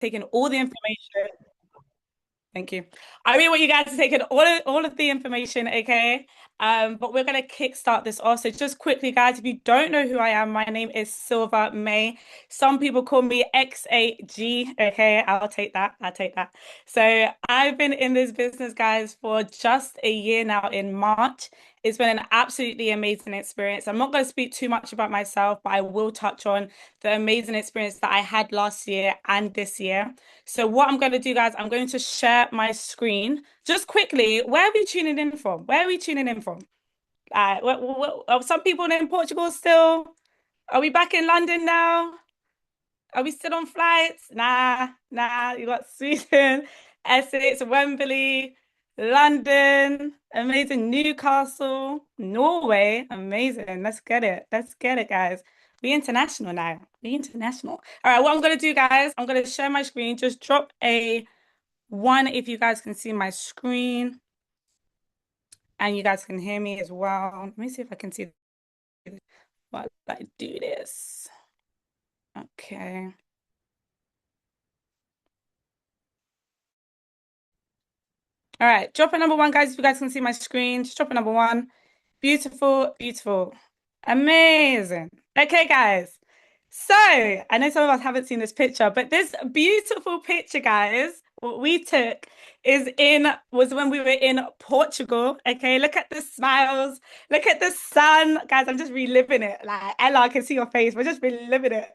taking all the information. Thank you. I really want you guys to take in all of the information, okay? But we're gonna kickstart this off. So just quickly, guys, if you don't know who I am, my name is Silva May. Some people call me XAG. Okay, I'll take that. I'll take that. So I've been in this business, guys, for just a year now in March. It's been an absolutely amazing experience. I'm not going to speak too much about myself, but I will touch on the amazing experience that I had last year and this year. So what I'm going to do, guys, I'm going to share my screen. Just quickly, where are we tuning in from? Where are we tuning in from? Are some people in Portugal still? Are we back in London now? Are we still on flights? Nah, nah. You got Sweden, Essex, Wembley, London, amazing Newcastle, Norway, amazing. Let's get it. Let's get it, guys. Be international now. Be international. All right, what I'm gonna do, guys, I'm gonna share my screen. Just drop a one if you guys can see my screen and you guys can hear me as well. Let me see if I can see this while I do this. Okay. All right, drop a number one, guys. If you guys can see my screen, just drop a number one. Beautiful, beautiful. Amazing. Okay, guys. So I know some of us haven't seen this picture, but this beautiful picture, guys, what we took was when we were in Portugal. Okay, look at the smiles, look at the sun. Guys, I'm just reliving it. Like Ella, I can see your face. We're just reliving it.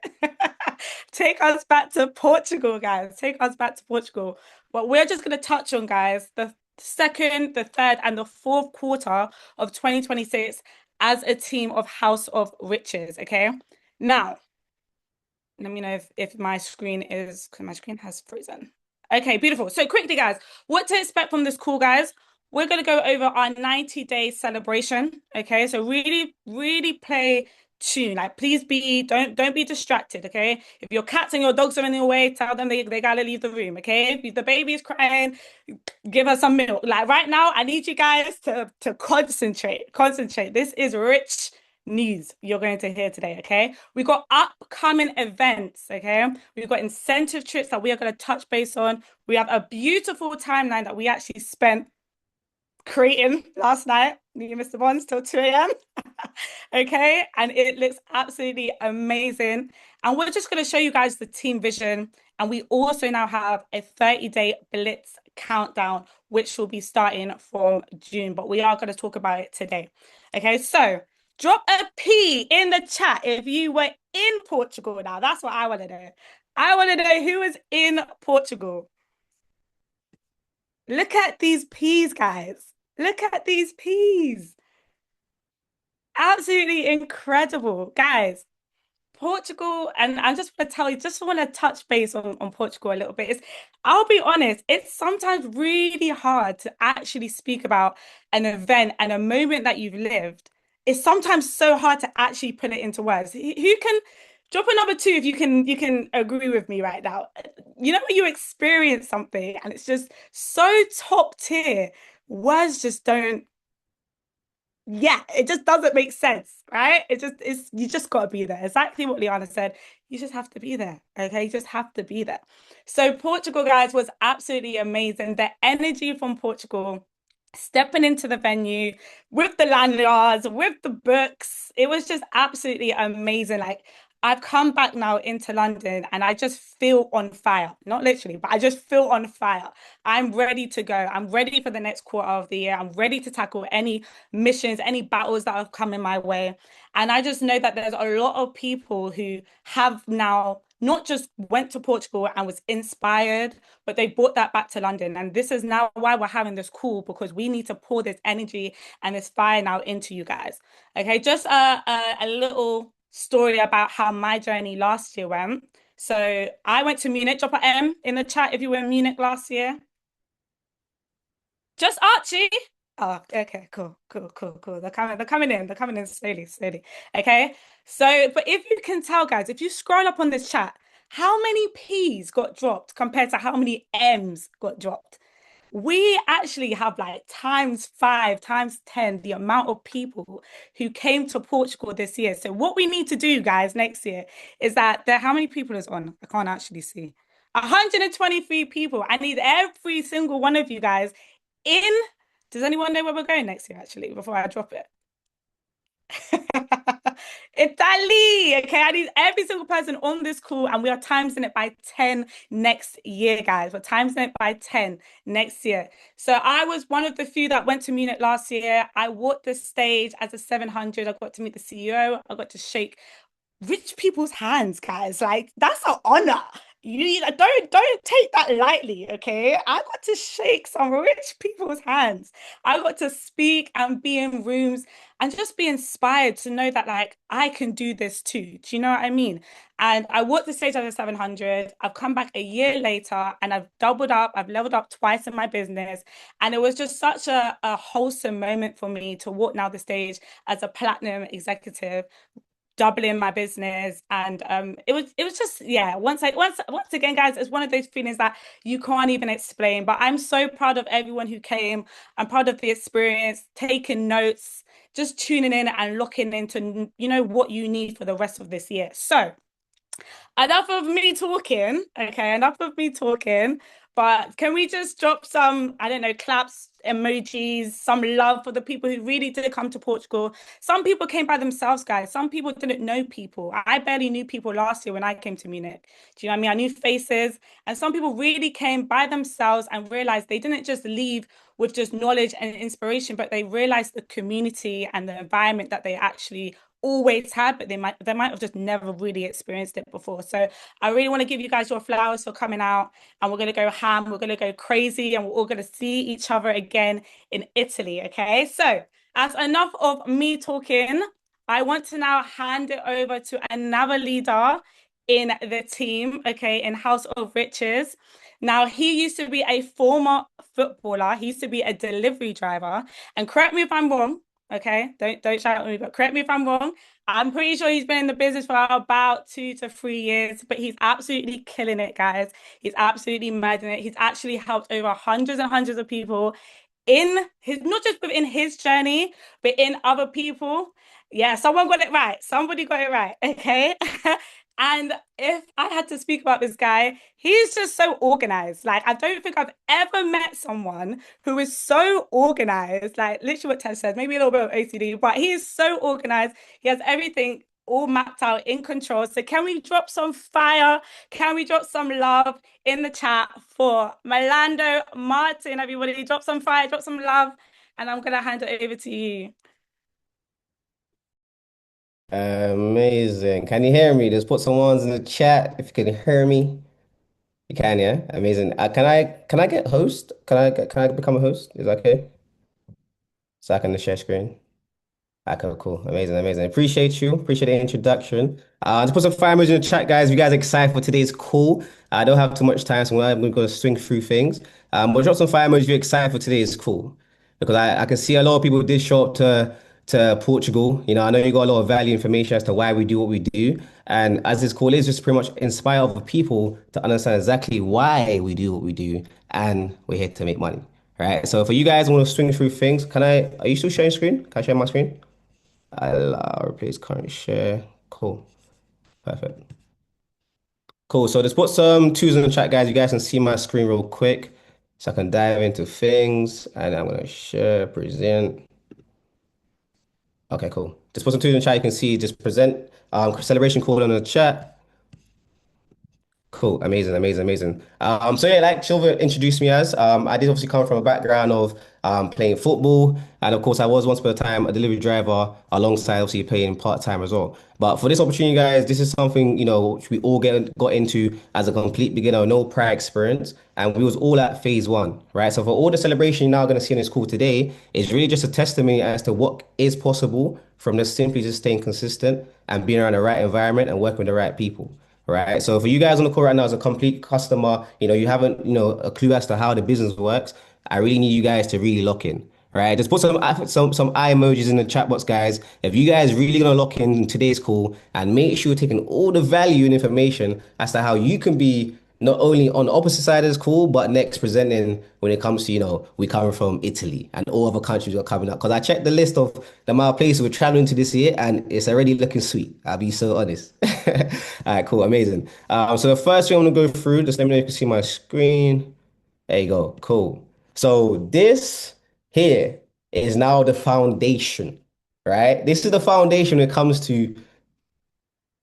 Take us back to Portugal, guys. Take us back to Portugal. But we're just going to touch on, guys, the second, the third, and the fourth quarter of 2026 as a team of House of Riches. Okay. Now, let me know if my screen is, because my screen has frozen. Okay, beautiful. So quickly, guys, what to expect from this call, guys? We're going to go over our 90-day celebration. Okay, so really, really play tune. Like, please don't be distracted. Okay, if your cats and your dogs are in your way, tell them they gotta leave the room. Okay, if the baby is crying, give her some milk. Like right now, I need you guys to concentrate. Concentrate. This is rich news you're going to hear today, okay? We've got upcoming events, okay? We've got incentive trips that we are going to touch base on. We have a beautiful timeline that we actually spent creating last night, me and Mr. Bonds till 2 a.m. Okay, and it looks absolutely amazing. And we're just going to show you guys the team vision. And we also now have a 30-day Blitz countdown, which will be starting from June, but we are going to talk about it today. Okay, so drop a P in the chat if you were in Portugal now. That's what I want to know. I want to know who is in Portugal. Look at these P's, guys. Look at these P's. Absolutely incredible, guys. Portugal, and I just want to tell you, just want to touch base on Portugal a little bit. I'll be honest, it's sometimes really hard to actually speak about an event and a moment that you've lived. It's sometimes so hard to actually put it into words. Who can drop a number two if you can agree with me right now? You know when you experience something and it's just so top tier, words just don't yeah, it just doesn't make sense, right? It's you just gotta be there. Exactly what Liana said. You just have to be there. Okay, you just have to be there. So Portugal, guys, was absolutely amazing. The energy from Portugal, stepping into the venue with the lanyards, with the books, it was just absolutely amazing. Like I've come back now into London and I just feel on fire. Not literally, but I just feel on fire. I'm ready to go. I'm ready for the next quarter of the year. I'm ready to tackle any missions, any battles that have come in my way. And I just know that there's a lot of people who have now not just went to Portugal and was inspired, but they brought that back to London. And this is now why we're having this call because we need to pour this energy and this fire now into you guys. Okay, just a little story about how my journey last year went. So I went to Munich. Drop a M in the chat if you were in Munich last year. Just Archie. Oh, okay, cool, cool, cool, cool. They're coming in slowly, slowly. Okay. So, but if you can tell, guys, if you scroll up on this chat, how many P's got dropped compared to how many M's got dropped? We actually have like times five, times 10 the amount of people who came to Portugal this year. So what we need to do, guys, next year is that how many people is on? I can't actually see. 123 people. I need every single one of you guys in. Does anyone know where we're going next year, actually, before I drop it? Italy. Okay, I need every single person on this call, and we are timesing it by 10 next year, guys. We're timesing it by 10 next year. So I was one of the few that went to Munich last year. I walked the stage as a 700. I got to meet the CEO. I got to shake rich people's hands, guys. Like that's an honor. Don't take that lightly, okay? I got to shake some rich people's hands. I got to speak and be in rooms and just be inspired to know that like I can do this too. Do you know what I mean? And I walked the stage at a 700. I've come back a year later and I've doubled up. I've leveled up twice in my business. And it was just such a wholesome moment for me to walk now the stage as a platinum executive doubling my business and it was just yeah once again guys, it's one of those feelings that you can't even explain, but I'm so proud of everyone who came. I'm proud of the experience, taking notes, just tuning in and looking into what you need for the rest of this year. So enough of me talking. Okay, enough of me talking. But can we just drop some, I don't know, claps, emojis, some love for the people who really did come to Portugal? Some people came by themselves, guys. Some people didn't know people. I barely knew people last year when I came to Munich. Do you know what I mean? I knew faces, and some people really came by themselves and realized they didn't just leave with just knowledge and inspiration, but they realized the community and the environment that they actually always had, but they might have just never really experienced it before. So I really want to give you guys your flowers for coming out, and we're gonna go ham, we're gonna go crazy, and we're all gonna see each other again in Italy. Okay, so as enough of me talking, I want to now hand it over to another leader in the team, okay, in House of Riches. Now, he used to be a former footballer, he used to be a delivery driver, and correct me if I'm wrong. Okay, don't shout at me, but correct me if I'm wrong. I'm pretty sure he's been in the business for about 2 to 3 years, but he's absolutely killing it, guys. He's absolutely murdering it. He's actually helped over hundreds and hundreds of people in his, not just within his journey, but in other people. Yeah, someone got it right. Somebody got it right. Okay. And if I had to speak about this guy, he's just so organized. Like, I don't think I've ever met someone who is so organized. Like, literally what Tess said, maybe a little bit of OCD, but he is so organized. He has everything all mapped out in control. So, can we drop some fire? Can we drop some love in the chat for Milando Martin? Everybody, drop some fire, drop some love, and I'm gonna hand it over to you. Amazing. Can you hear me? Just put some ones in the chat if you can hear me. You can, yeah? Amazing. Can I get host? Can I become a host? Is that okay? So I can share screen. Okay, cool. Amazing, amazing. Appreciate you. Appreciate the introduction. Just put some fire emojis in the chat, guys. If you guys are excited for today's call. I don't have too much time, so we're going to swing through things. But drop some fire emojis if you're excited for today's call. Because I can see a lot of people did show up to Portugal. You know, I know you got a lot of value information as to why we do what we do. And as this call is just pretty much inspire other people to understand exactly why we do what we do. And we're here to make money. Right. So for you guys who want to swing through things, are you still sharing screen? Can I share my screen? Allow replace current share. Cool. Perfect. Cool. So let's put some tools in the chat, guys. You guys can see my screen real quick. So I can dive into things and I'm gonna share, present. Okay, cool. Just put some tools in the chat. You can see just present celebration call on the chat. Cool, amazing, amazing, amazing. So yeah, like Silver introduced me as, I did obviously come from a background of playing football, and of course I was once upon a time a delivery driver alongside obviously playing part-time as well. But for this opportunity, guys, this is something which we all got into as a complete beginner, no prior experience, and we was all at phase one, right? So for all the celebration you're now going to see in this call today is really just a testimony as to what is possible from just simply just staying consistent and being around the right environment and working with the right people. Right. So for you guys on the call right now as a complete customer, you haven't, a clue as to how the business works. I really need you guys to really lock in. Right. Just put some eye emojis in the chat box, guys. If you guys really gonna lock in today's call and make sure you're taking all the value and information as to how you can be not only on the opposite side is cool, but next presenting when it comes to, we coming from Italy and all other countries are coming up. Because I checked the list of the amount of places we're traveling to this year and it's already looking sweet. I'll be so honest. All right, cool, amazing. So the first thing I'm gonna go through, just let me know if you can see my screen. There you go, cool. So this here is now the foundation, right? This is the foundation when it comes to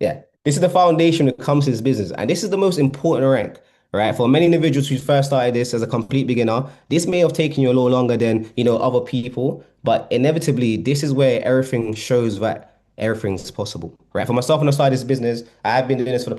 yeah, this is the foundation when it comes to this business, and this is the most important rank, right? For many individuals who first started this as a complete beginner, this may have taken you a little longer than other people, but inevitably, this is where everything shows that everything's possible, right? For myself, when I started this business, I've been doing this for the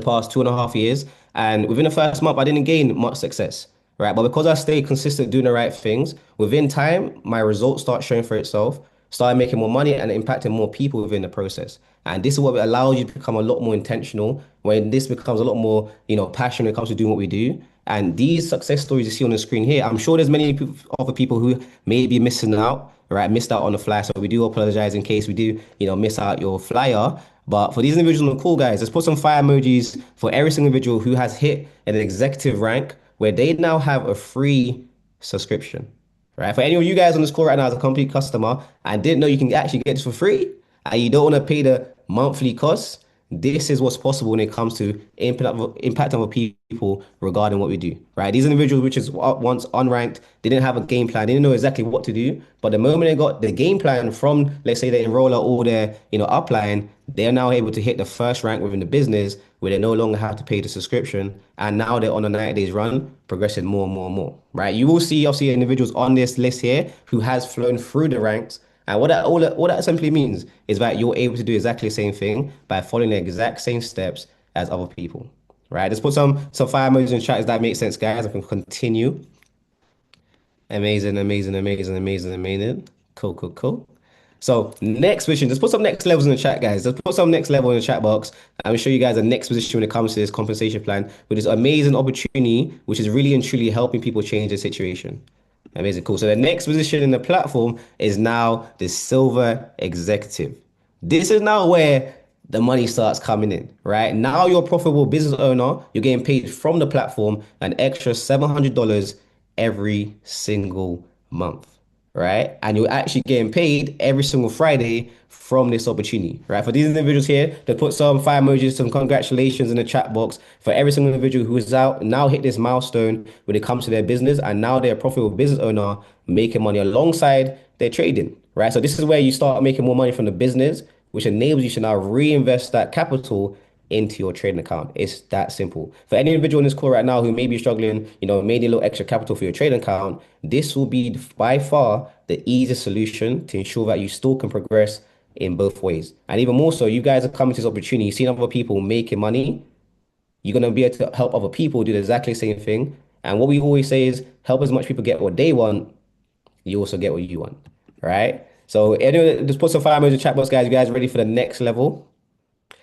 past 2.5 years, and within the first month, I didn't gain much success, right? But because I stayed consistent doing the right things, within time, my results start showing for itself, started making more money and impacting more people within the process. And this is what allows you to become a lot more intentional when this becomes a lot more, passion when it comes to doing what we do. And these success stories you see on the screen here, I'm sure there's many other people who may be missing out, right? Missed out on the flyer. So we do apologize in case we do, miss out your flyer. But for these individuals on the call, guys, let's put some fire emojis for every single individual who has hit an executive rank where they now have a free subscription. Right? For any of you guys on this call right now as a complete customer and didn't know you can actually get this for free and you don't want to pay the monthly costs, this is what's possible when it comes to impact other people regarding what we do, right? These individuals, which is once unranked, they didn't have a game plan, they didn't know exactly what to do. But the moment they got the game plan from, let's say, the enroller or their, upline, they're now able to hit the first rank within the business where they no longer have to pay the subscription. And now they're on a 90 days run, progressing more and more and more, right? You will see, obviously, individuals on this list here who has flown through the ranks. And what that simply means is that you're able to do exactly the same thing by following the exact same steps as other people, right? Let's put some fire emojis in chat. If that makes sense, guys. I can continue. Amazing, amazing, amazing, amazing, amazing. Cool, cool, cool. So next position, just put some next levels in the chat, guys. Just put some next level in the chat box. I'm gonna show you guys the next position when it comes to this compensation plan with this amazing opportunity, which is really and truly helping people change their situation. Amazing, cool. So the next position in the platform is now the silver executive. This is now where the money starts coming in, right? Now you're a profitable business owner. You're getting paid from the platform an extra $700 every single month, right? And you're actually getting paid every single Friday from this opportunity, right? For these individuals here, to put some fire emojis, some congratulations in the chat box for every single individual who is out now hit this milestone when it comes to their business, and now they're a profitable business owner making money alongside their trading, right? So this is where you start making more money from the business, which enables you to now reinvest that capital into your trading account. It's that simple. For any individual in this call right now who may be struggling, may need a little extra capital for your trading account, this will be by far the easiest solution to ensure that you still can progress in both ways. And even more so, you guys are coming to this opportunity, you've seen other people making money, you're going to be able to help other people do the exactly same thing. And what we always say is help as much people get what they want, you also get what you want, right? So anyway, just put some fire emojis in the chat box, guys. You guys ready for the next level?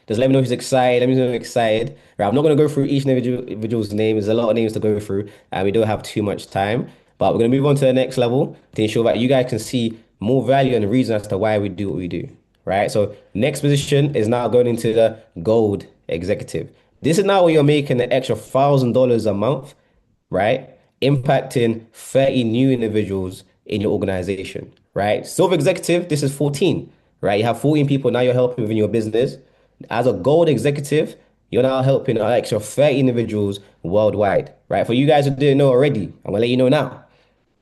Just let me know who's excited. Let me know who's excited. Right, I'm not going to go through each individual's name. There's a lot of names to go through, and we don't have too much time. But we're going to move on to the next level to ensure that you guys can see more value and the reason as to why we do what we do. Right. So next position is now going into the gold executive. This is now where you're making an extra $1,000 a month, right? Impacting 30 new individuals in your organization, right? Silver executive, this is 14, right? You have 14 people now you're helping within your business. As a gold executive, you're now helping an extra 30 individuals worldwide, right? For you guys who didn't know already, I'm gonna let you know now.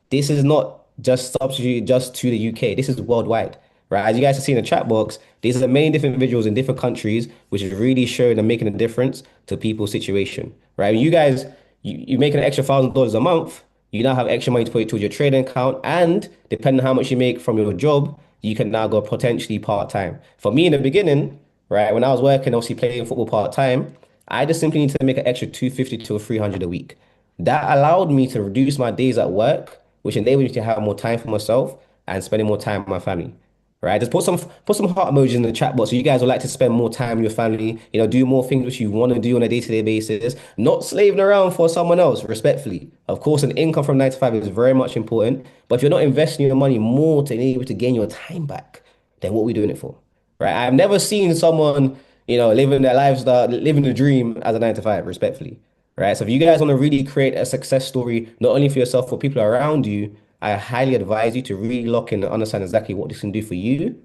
This is not just substituted just to the UK. This is worldwide, right? As you guys can see in the chat box, these are many different individuals in different countries, which is really showing and making a difference to people's situation, right? When you guys, you make an extra $1,000 a month, you now have extra money to put towards your trading account, and depending on how much you make from your job, you can now go potentially part time. For me in the beginning, right, when I was working, obviously playing football part time, I just simply need to make an extra 250 to 300 a week. That allowed me to reduce my days at work, which enabled me to have more time for myself and spending more time with my family. Right? Just put some heart emojis in the chat box. So you guys would like to spend more time with your family, do more things which you want to do on a day-to-day basis, not slaving around for someone else, respectfully. Of course, an income from 9 to 5 is very much important, but if you're not investing your money more to enable to gain your time back, then what are we doing it for? Right? I've never seen someone, living their lifestyle, living the dream as a 9 to 5, respectfully. right? So if you guys want to really create a success story, not only for yourself, for people around you, I highly advise you to really lock in and understand exactly what this can do for you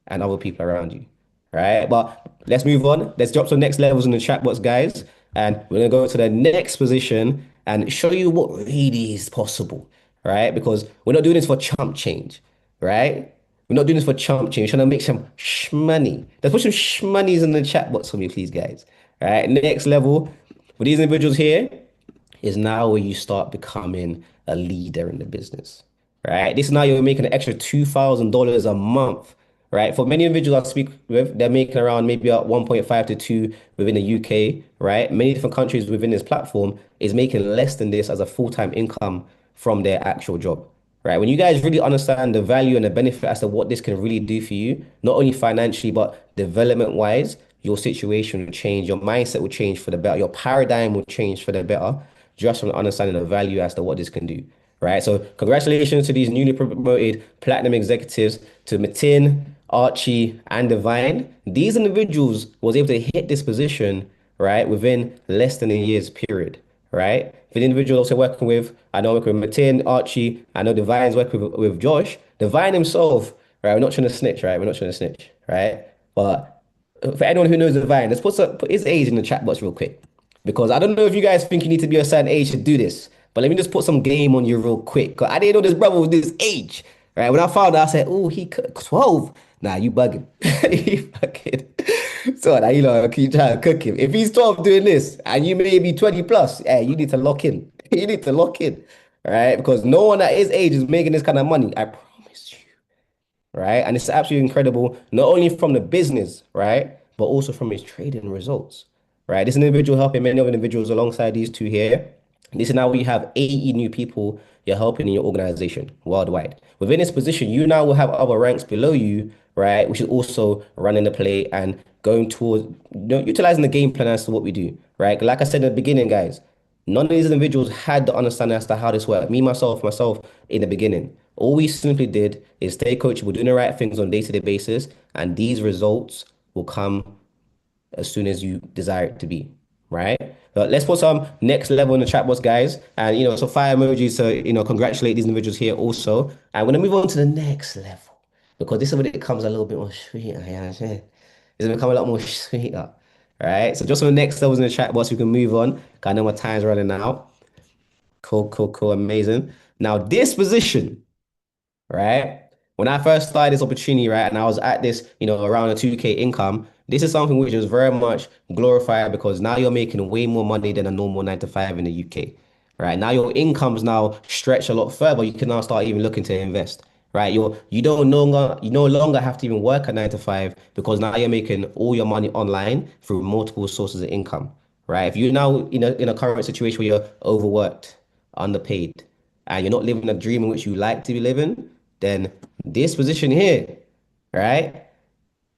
and other people around you. Right? But let's move on. Let's drop some next levels in the chat box, guys. And we're gonna go to the next position and show you what really is possible. Right? Because we're not doing this for chump change, right? We're not doing this for chump change. We're trying to make some shmoney. Let's put some shmoneys in the chat box for me, please, guys. All right. Next level with these individuals here is now where you start becoming a leader in the business, right? This is now you're making an extra $2,000 a month, right? For many individuals I speak with, they're making around maybe about 1.5 to 2 within the UK, right? Many different countries within this platform is making less than this as a full-time income from their actual job, right? When you guys really understand the value and the benefit as to what this can really do for you, not only financially, but development wise, your situation will change, your mindset will change for the better, your paradigm will change for the better, just from understanding the value as to what this can do. Right. So congratulations to these newly promoted platinum executives, to Matin, Archie, and Divine. These individuals was able to hit this position, right, within less than a year's period. Right. For the individual also working with, I know I'm working with Matin, Archie, I know Divine's working with Josh. Divine himself, right? We're not trying to snitch, right? We're not trying to snitch, right? But for anyone who knows Divine, let's put his age in the chat box real quick. Because I don't know if you guys think you need to be a certain age to do this, but let me just put some game on you real quick. Because I didn't know this brother was this age. Right? When I found out, I said, oh, 12. Nah, you bugging. You bugging. So now, keep trying to cook him. If he's 12 doing this and you may be 20 plus, hey, you need to lock in. You need to lock in. All right? Because no one at his age is making this kind of money. I promise you, right? And it's absolutely incredible, not only from the business, right, but also from his trading results, right? This individual helping many other individuals alongside these two here. This is now where you have 80 new people you're helping in your organization worldwide. Within this position, you now will have other ranks below you, right, which is also running the play and going towards, utilizing the game plan as to what we do, right? Like I said in the beginning, guys, none of these individuals had the understanding as to how this worked. Me, myself, in the beginning. All we simply did is stay coachable, doing the right things on a day-to-day basis, and these results will come as soon as you desire it to be, right? But let's put some next level in the chat box, guys. And, so fire emojis to, congratulate these individuals here also. And we're going to move on to the next level because this is when it becomes a little bit more sweeter. You know what I'm saying? It's going to become a lot more sweeter, right? So just on the next levels in the chat box, we can move on. 'Cause I know my time's running out. Cool, cool, cool. Amazing. Now, this position, right? When I first started this opportunity, right, and I was at this, around a 2K income, this is something which is very much glorified because now you're making way more money than a normal 9 to 5 in the UK, right? Now your income's now stretched a lot further. You can now start even looking to invest, right? You no longer have to even work a 9 to 5 because now you're making all your money online through multiple sources of income, right? If you're now in a current situation where you're overworked, underpaid, and you're not living the dream in which you like to be living, then this position here, right?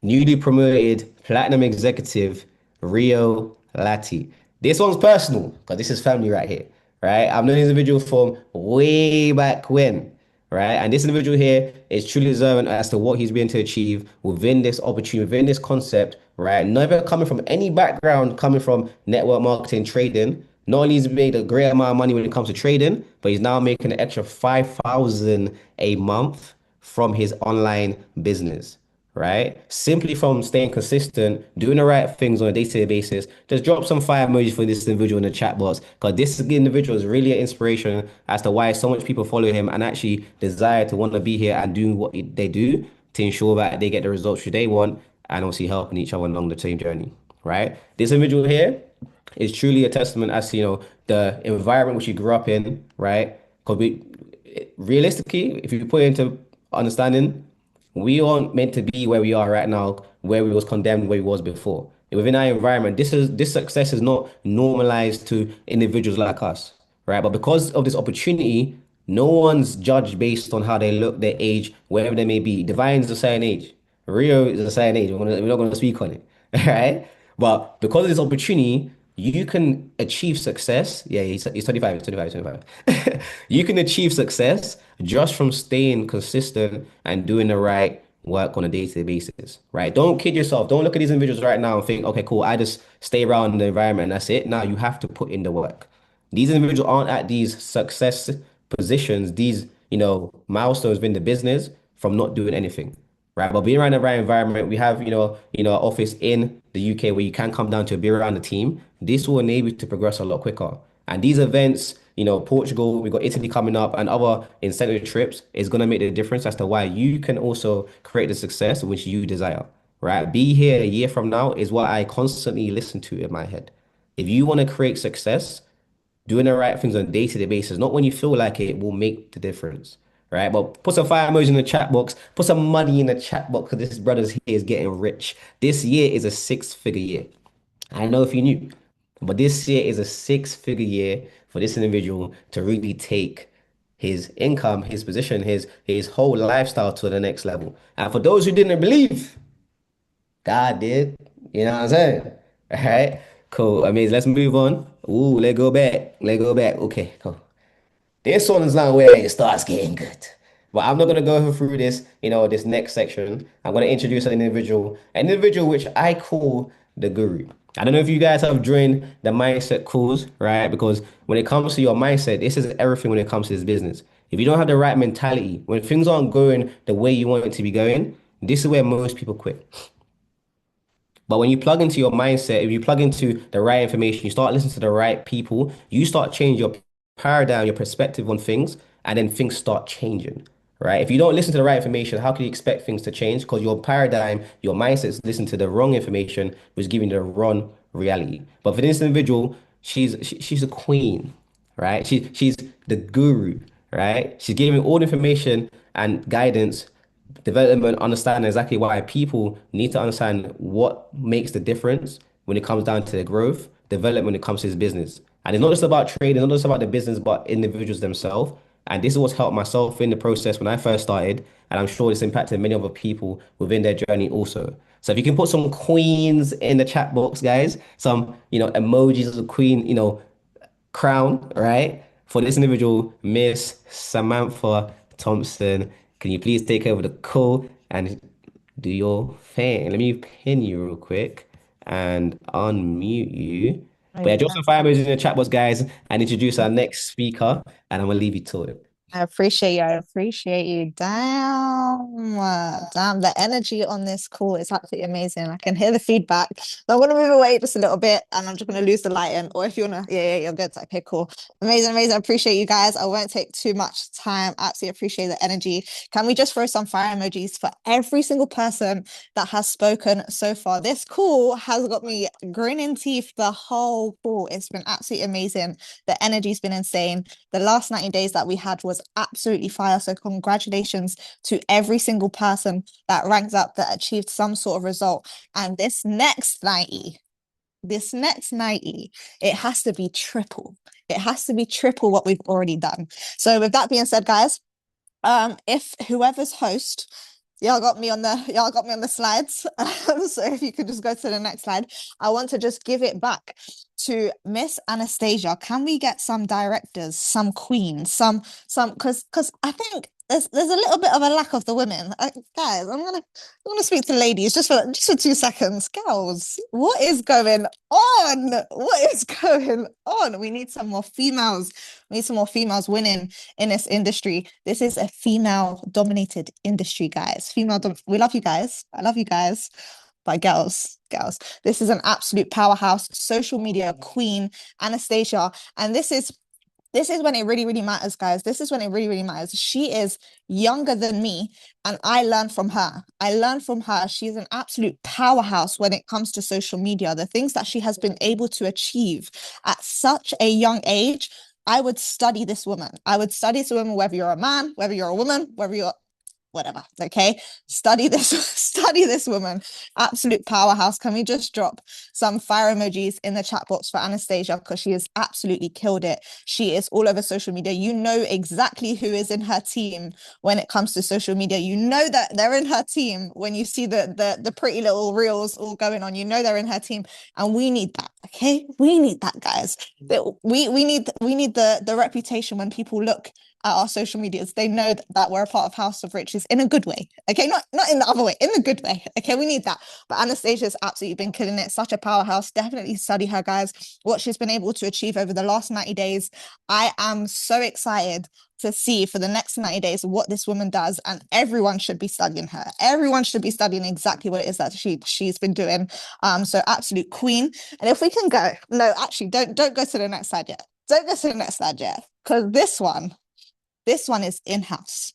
Newly promoted platinum executive Rio Lati. This one's personal because this is family right here, right? I've known this individual from way back when, right? And this individual here is truly deserving as to what he's been to achieve within this opportunity, within this concept, right? Never coming from any background, coming from network marketing, trading. Not only has he made a great amount of money when it comes to trading, but he's now making an extra 5,000 a month from his online business, right? Simply from staying consistent, doing the right things on a day-to-day basis. Just drop some fire emojis for this individual in the chat box because this individual is really an inspiration as to why so much people follow him and actually desire to want to be here and doing what they do to ensure that they get the results they want and obviously helping each other along the same journey, right? This individual here is truly a testament as to, the environment which you grew up in, right? Because realistically, if you put it into understanding, we aren't meant to be where we are right now, where we was condemned, where we was before. Within our environment, this success is not normalized to individuals like us, right? But because of this opportunity, no one's judged based on how they look, their age, wherever they may be. Divine's a certain age. Rio is a certain age. We're not going to speak on it, right? But because of this opportunity, you can achieve success. Yeah, he's 25, he's 25, 25. You can achieve success just from staying consistent and doing the right work on a day-to-day basis, right? Don't kid yourself. Don't look at these individuals right now and think, okay, cool, I just stay around the environment and that's it. Now you have to put in the work. These individuals aren't at these success positions, these, milestones within the business from not doing anything, right? But being around the right environment, we have, an office in the UK where you can come down to be around the team. This will enable you to progress a lot quicker. And these events, Portugal, we've got Italy coming up and other incentive trips is going to make the difference as to why you can also create the success which you desire, right? Be here a year from now is what I constantly listen to in my head. If you want to create success, doing the right things on a day-to-day basis, not when you feel like it will make the difference, right? But put some fire emojis in the chat box, put some money in the chat box because this brother's here is getting rich. This year is a six-figure year. I don't know if you knew, but this year is a six-figure year for this individual to really take his income, his position, his whole lifestyle to the next level. And for those who didn't believe, God did. You know what I'm saying? All right. Cool. Amazing. Let's move on. Ooh, let's go back. Let's go back. Okay, cool. This one is not where it starts getting good. But I'm not gonna go through this, this next section. I'm gonna introduce an individual which I call the guru. I don't know if you guys have joined the mindset calls, right? Because when it comes to your mindset, this is everything when it comes to this business. If you don't have the right mentality, when things aren't going the way you want it to be going, this is where most people quit. But when you plug into your mindset, if you plug into the right information, you start listening to the right people, you start changing your paradigm, your perspective on things, and then things start changing, right? If you don't listen to the right information, how can you expect things to change? Because your paradigm, your mindset is listening to the wrong information, which is giving you the wrong reality. But for this individual, she's a queen, right? She's the guru, right? She's giving all the information and guidance development, understanding exactly why people need to understand what makes the difference when it comes down to their growth, development when it comes to his business. And it's not just about trading, not just about the business, but individuals themselves. And this is what's helped myself in the process when I first started. And I'm sure it's impacted many other people within their journey also. So if you can put some queens in the chat box, guys, some, emojis of the queen, crown, right? For this individual, Miss Samantha Thompson, can you please take over the call and do your thing? Let me pin you real quick and unmute you. But yeah, drop some fire emojis in the chat box, guys, and introduce our next speaker, and I'm gonna leave you to it. I appreciate you. I appreciate you. Damn. Damn. The energy on this call is absolutely amazing. I can hear the feedback. So I'm going to move away just a little bit and I'm just going to lose the light in. Or if you want to, yeah, you're good. Okay, cool. Amazing, amazing. I appreciate you guys. I won't take too much time. Absolutely appreciate the energy. Can we just throw some fire emojis for every single person that has spoken so far? This call has got me grinning teeth the whole call. It's been absolutely amazing. The energy's been insane. The last 90 days that we had was absolutely fire. So congratulations to every single person that ranked up, that achieved some sort of result. And this next 90, it has to be triple. It has to be triple what we've already done. So with that being said, guys, if whoever's host, y'all got me on the slides. So if you could just go to the next slide, I want to just give it back to Miss Anastasia. Can we get some directors, some queens, some because I think there's a little bit of a lack of the women. Guys, I'm gonna speak to ladies just for 2 seconds. Girls, what is going on? What is going on? We need some more females. We need some more females winning in this industry. This is a female dominated industry, guys. We love you guys. I love you guys. But girls, this is an absolute powerhouse, social media queen, Anastasia. And this is when it really, really matters, guys. This is when it really, really matters. She is younger than me, and I learned from her. She's an absolute powerhouse when it comes to social media. The things that she has been able to achieve at such a young age, I would study this woman. Whether you're a man, whether you're a woman, whether you're whatever. Okay, study this woman. Absolute powerhouse. Can we just drop some fire emojis in the chat box for Anastasia, because she has absolutely killed it. She is all over social media. You know exactly who is in her team when it comes to social media. You know that they're in her team when you see the pretty little reels all going on. You know they're in her team, and we need that. Okay, we need that, guys. We need the reputation when people look at our social medias, they know that we're a part of House of Riches in a good way. Okay, not in the other way, in the good way. Okay, we need that. But Anastasia's absolutely been killing it. Such a powerhouse. Definitely study her, guys. What she's been able to achieve over the last 90 days. I am so excited to see for the next 90 days what this woman does, and everyone should be studying her. Everyone should be studying exactly what it is that she's been doing. So absolute queen. And if we can go, no, actually, don't go to the next slide yet. Don't go to the next slide yet, because this one is in-house.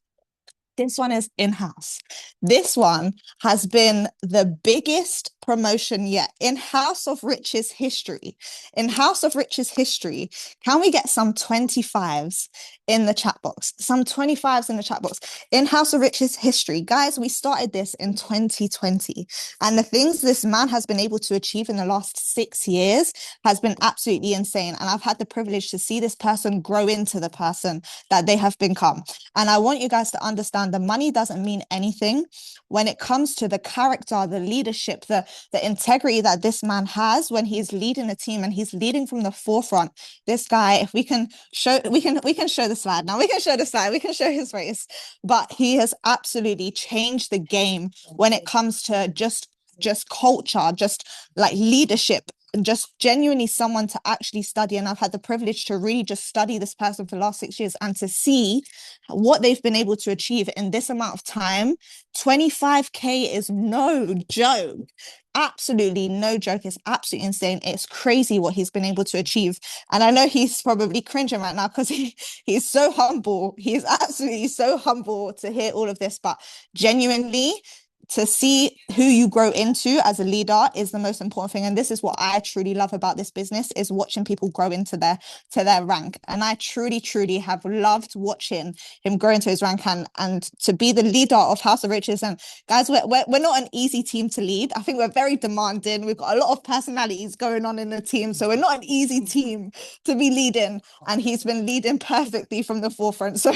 This one is in-house. This one has been the biggest promotion yet in House of Riches history. In House of Riches history, can we get some 25s in the chat box? Some 25s in the chat box. In House of Riches history, guys, we started this in 2020. And the things this man has been able to achieve in the last 6 years has been absolutely insane. And I've had the privilege to see this person grow into the person that they have become. And I want you guys to understand the money doesn't mean anything when it comes to the character, the leadership, the integrity that this man has when he's leading a team and he's leading from the forefront. This guy, if we can show, we can show the slide now. We can show the slide. We can show his race, but he has absolutely changed the game when it comes to just culture, just like leadership, and just genuinely someone to actually study. And I've had the privilege to really just study this person for the last 6 years and to see what they've been able to achieve in this amount of time. 25K is no joke. Absolutely no joke. It's absolutely insane. It's crazy what he's been able to achieve. And I know he's probably cringing right now because he's so humble. He's absolutely so humble to hear all of this, but genuinely, to see who you grow into as a leader is the most important thing. And this is what I truly love about this business, is watching people grow into their rank. And I truly have loved watching him grow into his rank and to be the leader of House of Riches. And guys, we're not an easy team to lead. I think we're very demanding. We've got a lot of personalities going on in the team. So we're not an easy team to be leading. And he's been leading perfectly from the forefront. So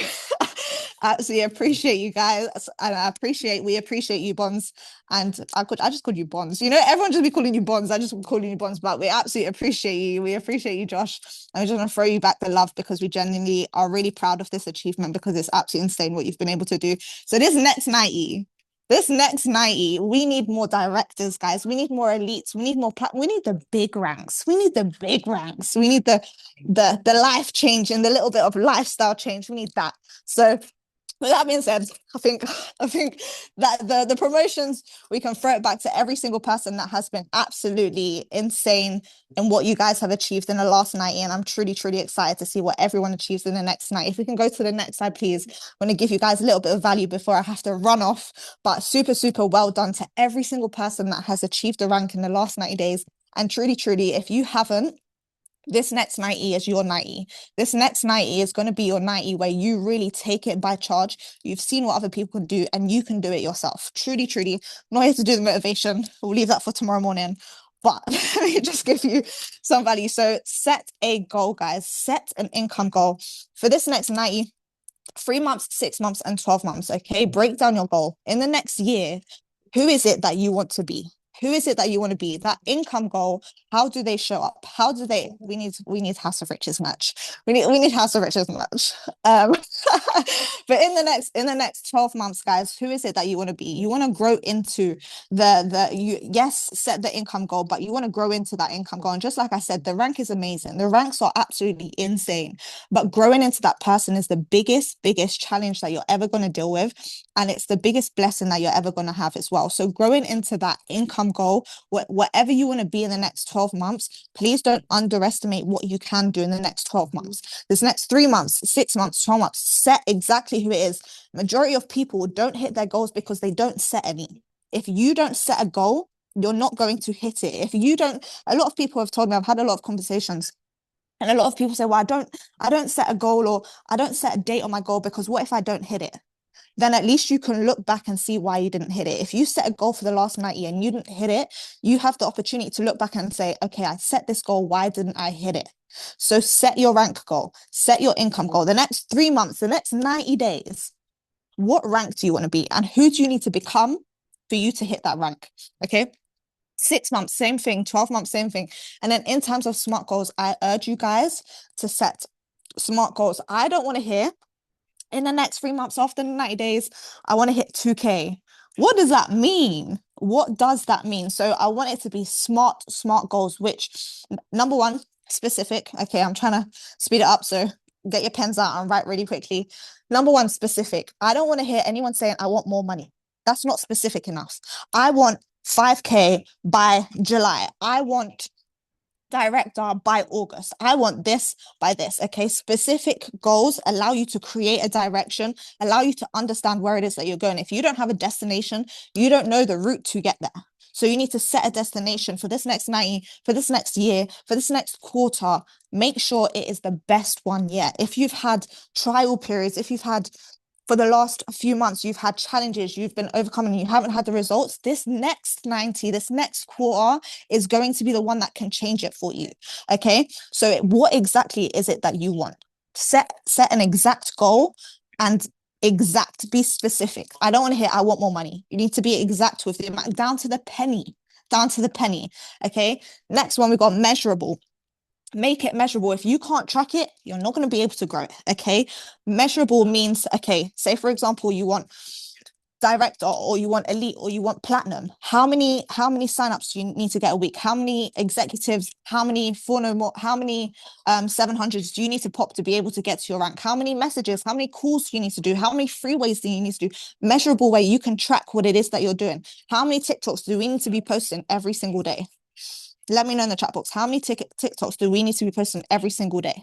absolutely appreciate you guys. And we appreciate you, Bonds. And I just called you Bonds. You know, everyone just be calling you Bonds. I just calling you Bonds, but we absolutely appreciate you. We appreciate you, Josh. I'm just gonna throw you back the love because we genuinely are really proud of this achievement, because it's absolutely insane what you've been able to do. So this next 90, we need more directors, guys. We need more elites. We need more we need the big ranks. We need the big ranks. We need the life change and the little bit of lifestyle change. We need that. So with that being said, I think that the promotions, we can throw it back to every single person that has been absolutely insane in what you guys have achieved in the last 90. And I'm truly excited to see what everyone achieves in the next 90. If we can go to the next slide, please. I'm going to give you guys a little bit of value before I have to run off. But super well done to every single person that has achieved the rank in the last 90 days. And truly, if you haven't, this next 90 is your 90. This next 90 is going to be your 90 where you really take it by charge. You've seen what other people can do and you can do it yourself. Truly. I'm not here to do the motivation. We'll leave that for tomorrow morning. But let me just give you some value. So set a goal, guys. Set an income goal for this next 90, 3 months, 6 months, and 12 months. Okay, break down your goal. In the next year, who is it that you want to be? Who is it that you want to be? That income goal, how do they show up? How do they, we need House of Riches merch. We need House of Riches merch. But in the next 12 months, guys, who is it that you want to be? You want to grow into yes, set the income goal, but you want to grow into that income goal. And just like I said, the rank is amazing. The ranks are absolutely insane. But growing into that person is the biggest challenge that you're ever going to deal with. And it's the biggest blessing that you're ever going to have as well. So growing into that income goal, whatever you want to be in the next 12 months, please don't underestimate what you can do in the next 12 months. This next 3 months, 6 months, 12 months, set exactly who it is. Majority of people don't hit their goals because they don't set any. If you don't set a goal, you're not going to hit it. If you don't, a lot of people have told me, I've had a lot of conversations, and a lot of people say, well, I don't set a goal, or I don't set a date on my goal because what if I don't hit it? Then at least you can look back and see why you didn't hit it. If you set a goal for the last 90 and you didn't hit it, you have the opportunity to look back and say, okay, I set this goal, why didn't I hit it? So set your rank goal, set your income goal. The next 3 months, the next 90 days, what rank do you want to be? And who do you need to become for you to hit that rank? Okay. 6 months, same thing. 12 months, same thing. And then in terms of SMART goals, I urge you guys to set SMART goals. I don't want to hear in the next 3 months after the 90 days, I want to hit 2K. What does that mean? What does that mean? So I want it to be smart goals, which number one, specific. Okay, I'm trying to speed it up. So get your pens out and write really quickly. Number one, specific. I don't want to hear anyone saying, I want more money. That's not specific enough. I want 5K by July. I want director by August. I want this by this. Okay. Specific goals allow you to create a direction, allow you to understand where it is that you're going. If you don't have a destination, you don't know the route to get there. So you need to set a destination for this next 90, for this next year, for this next quarter. Make sure it is the best one yet. If you've had trial periods, if you've had for the last few months, you've had challenges, you've been overcoming, you haven't had the results, this next 90, this next quarter is going to be the one that can change it for you. Okay. So what exactly is it that you want? Set an exact goal and be specific. I don't want to hear, I want more money. You need to be exact with the amount, down to the penny. Okay. Next one, we've got measurable. Make it measurable. If you can't track it, you're not going to be able to grow it. Okay. Measurable means, okay, say for example, you want director or you want elite or you want platinum. How many signups do you need to get a week? How many executives, how many 700s do you need to pop to be able to get to your rank? How many messages, how many calls do you need to do? How many freeways do you need to do? Measurable way you can track what it is that you're doing. How many TikToks do we need to be posting every single day? Let me know in the chat box. How many TikToks do we need to be posting every single day?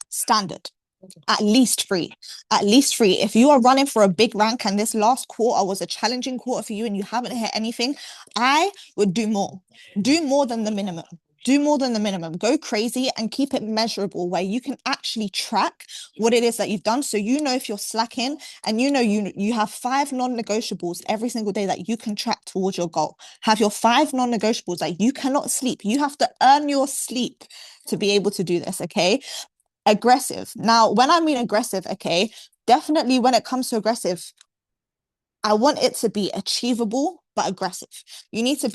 Standard. At least 3. At least 3. If you are running for a big rank and this last quarter was a challenging quarter for you and you haven't hit anything, I would do more. Do more than the minimum. Do more than the minimum. Go crazy and keep it measurable where you can actually track what it is that you've done. So you know if you're slacking and you know you have 5 non-negotiables every single day that you can track towards your goal. Have your 5 non-negotiables that you cannot sleep. You have to earn your sleep to be able to do this, okay? Aggressive. Now, when I mean aggressive, okay, definitely when it comes to aggressive, I want it to be achievable, but aggressive. You need to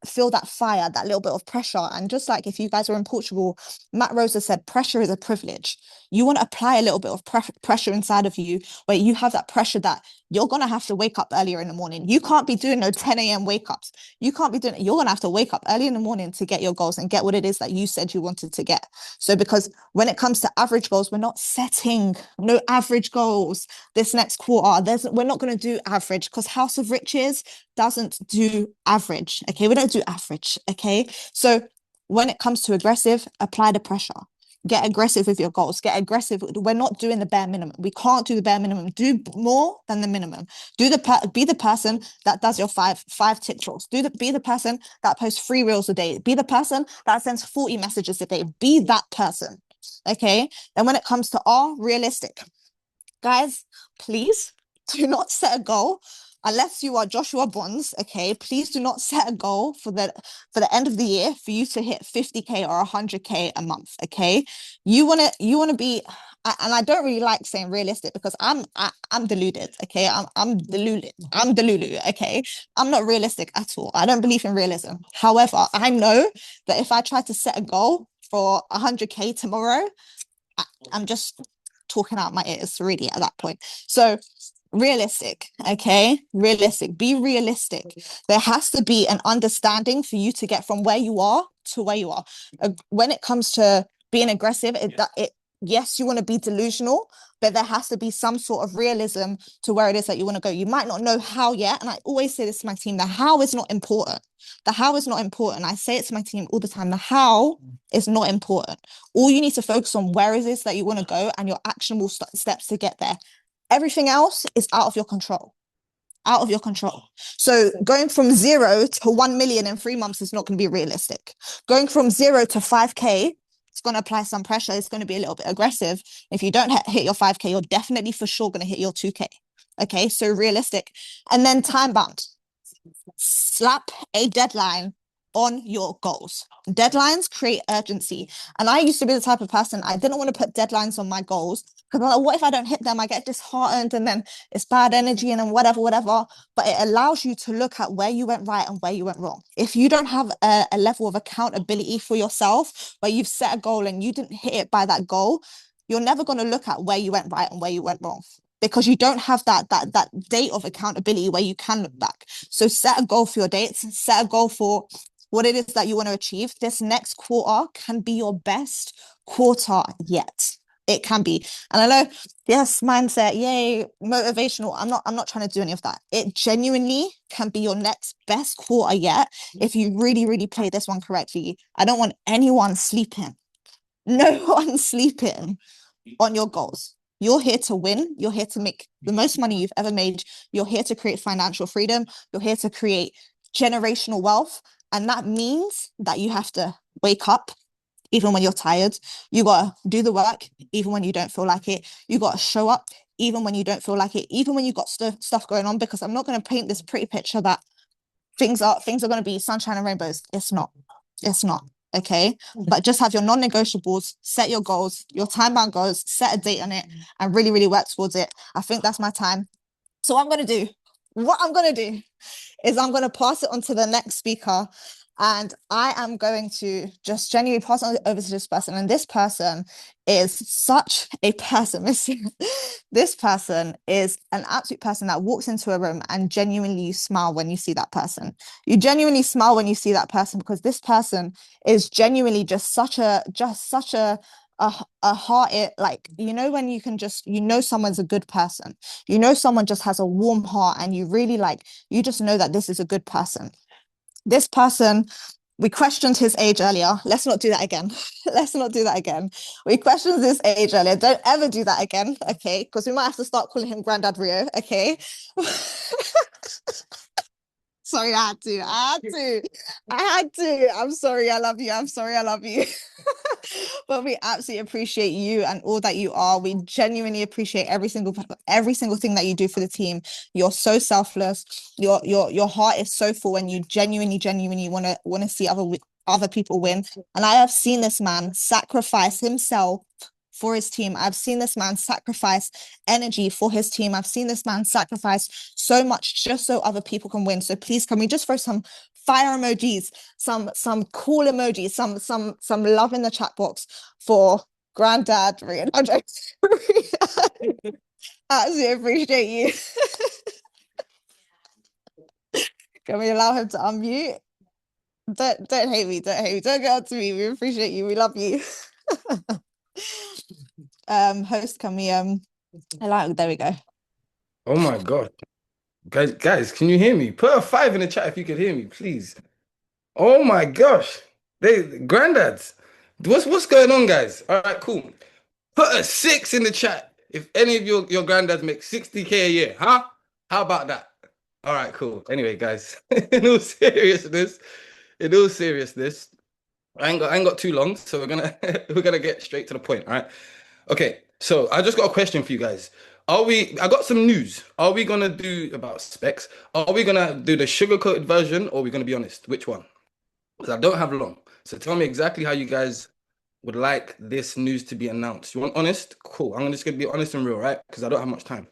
feel that fire, that little bit of pressure. And just like if you guys were in Portugal, Matt Rosa said, pressure is a privilege. You want to apply a little bit of pressure inside of you where you have that pressure that you're going to have to wake up earlier in the morning. You can't be doing no 10 a.m. wake ups. You can't be doing it. You're going to have to wake up early in the morning to get your goals and get what it is that you said you wanted to get. So because when it comes to average goals, we're not setting no average goals this next quarter. We're not going to do average because House of Riches doesn't do average. Okay. We don't do average. Okay. So when it comes to aggressive, apply the pressure. Get aggressive with your goals. Get aggressive. We're not doing the bare minimum. We can't do the bare minimum. Do more than the minimum. Be the person that does your five TikToks. Be the person that posts 3 reels a day. Be the person that sends 40 messages a day. Be that person. Okay. Then when it comes to realistic, guys, please do not set a goal unless you are Joshua Bonds. Okay, please do not set a goal for the end of the year for you to hit 50K or 100K a month. Okay, you want to be, and I don't really like saying realistic because I'm deluded. Okay, I'm deluded. Okay, I'm not realistic at all. I don't believe in realism. However, I know that if I try to set a goal for 100K tomorrow, I'm just talking out my ears really at that point. So realistic, okay? Realistic. Be realistic. There has to be an understanding for you to get from where you are to where you are. When it comes to being aggressive, yes, you want to be delusional, but there has to be some sort of realism to where it is that you want to go. You might not know how yet, and I always say this to my team, the how is not important. The how is not important. I say it to my team all the time. The how is not important. All you need to focus on where it is that you want to go and your actionable steps to get there. Everything else is out of your control. Out of your control. So going from 0 to 1 million in 3 months is not going to be realistic. Going from 0 to 5K, it's going to apply some pressure. It's going to be a little bit aggressive. If you don't hit your 5K, you're definitely for sure going to hit your 2K. Okay, so realistic. And then time bound. Slap a deadline on your goals. Deadlines create urgency. And I used to be the type of person, I didn't want to put deadlines on my goals because I'm like, what if I don't hit them? I get disheartened and then it's bad energy and then whatever. But it allows you to look at where you went right and where you went wrong. If you don't have a level of accountability for yourself, where you've set a goal and you didn't hit it by that goal, you're never going to look at where you went right and where you went wrong, because you don't have that date of accountability where you can look back. So set a goal for your dates, set a goal for what it is that you want to achieve. This next quarter can be your best quarter yet. It can be. And I know, yes, mindset, yay, motivational. I'm not trying to do any of that. It genuinely can be your next best quarter yet if you really, really play this one correctly. I don't want anyone sleeping. No one sleeping on your goals. You're here to win. You're here to make the most money you've ever made. You're here to create financial freedom. You're here to create generational wealth. And that means that you have to wake up even when you're tired. You got to do the work even when you don't feel like it. You got to show up even when you don't feel like it, even when you've got stuff going on, because I'm not going to paint this pretty picture that things are going to be sunshine and rainbows. It's not. Okay, but just have your non-negotiables, set your goals, your time-bound goals, set a date on it, and really, really work towards it. I think that's my time. So what I'm going to do is I'm going to pass it on to the next speaker, and I am going to just genuinely pass it over to this person. And this person is such a person. This person is an absolute person that walks into a room and genuinely you smile when you see that person. You genuinely smile when you see that person, because this person is genuinely just such a heart. It, like, you know, when you can just, you know, someone's a good person, you know, someone just has a warm heart, and you really, like, you just know that this is a good person. This person, we questioned his age earlier. Let's not do that again. We questioned his age earlier. Don't ever do that again, okay? Because we might have to start calling him Grandad Rio, okay? Sorry, I had to. I'm sorry, I love you. But we absolutely appreciate you and all that you are. We genuinely appreciate every single thing that you do for the team. You're so selfless. Your heart is so full, and you genuinely want to see other people win. And I have seen this man sacrifice himself for his team. I've seen this man sacrifice energy for his team. I've seen this man sacrifice so much just so other people can win. So please, can we just throw some fire emojis, some cool emojis, some love in the chat box for Grandad Rian. Absolutely appreciate you. Can we allow him to unmute? Don't hate me. Don't get on to me. We appreciate you. We love you. Host, can we there we go. Oh my God. Guys, can you hear me? Put a 5 in the chat if you could hear me, please. Oh my gosh. Granddads. What's going on, guys? All right, cool. Put a 6 in the chat if any of your granddads make 60K a year, huh? How about that? All right, cool. Anyway, guys, in all seriousness, I ain't got too long, so we're gonna get straight to the point. All right. Okay, so I just got a question for you guys. I got some news. Are we gonna do about specs? Are we gonna do the sugar-coated version, or are we gonna be honest? Which one? Because I don't have long. So tell me exactly how you guys would like this news to be announced. You want honest? Cool. I'm just gonna be honest and real, right? Because I don't have much time.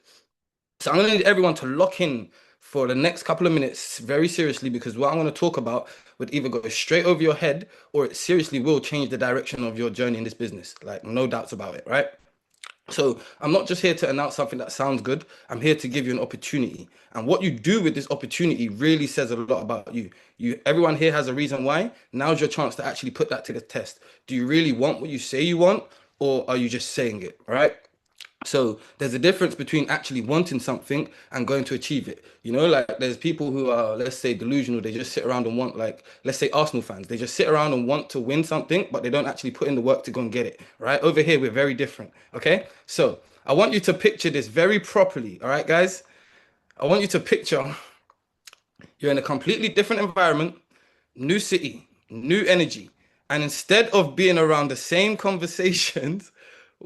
So I'm gonna need everyone to lock in for the next couple of minutes very seriously, because what I'm gonna talk about would either go straight over your head, or it seriously will change the direction of your journey in this business. Like, no doubts about it, right? So I'm not just here to announce something that sounds good. I'm here to give you an opportunity. And what you do with this opportunity really says a lot about you. Everyone here has a reason why. Now's your chance to actually put that to the test. Do you really want what you say you want, or are you just saying it, all right? So there's a difference between actually wanting something and going to achieve it. You know, like, there's people who are, let's say, delusional. They just sit around and want, like, let's say Arsenal fans. They just sit around and want to win something, but they don't actually put in the work to go and get it, right? Over here, we're very different, okay? So I want you to picture this very properly, all right, guys? I want you to picture you're in a completely different environment, new city, new energy. And instead of being around the same conversations,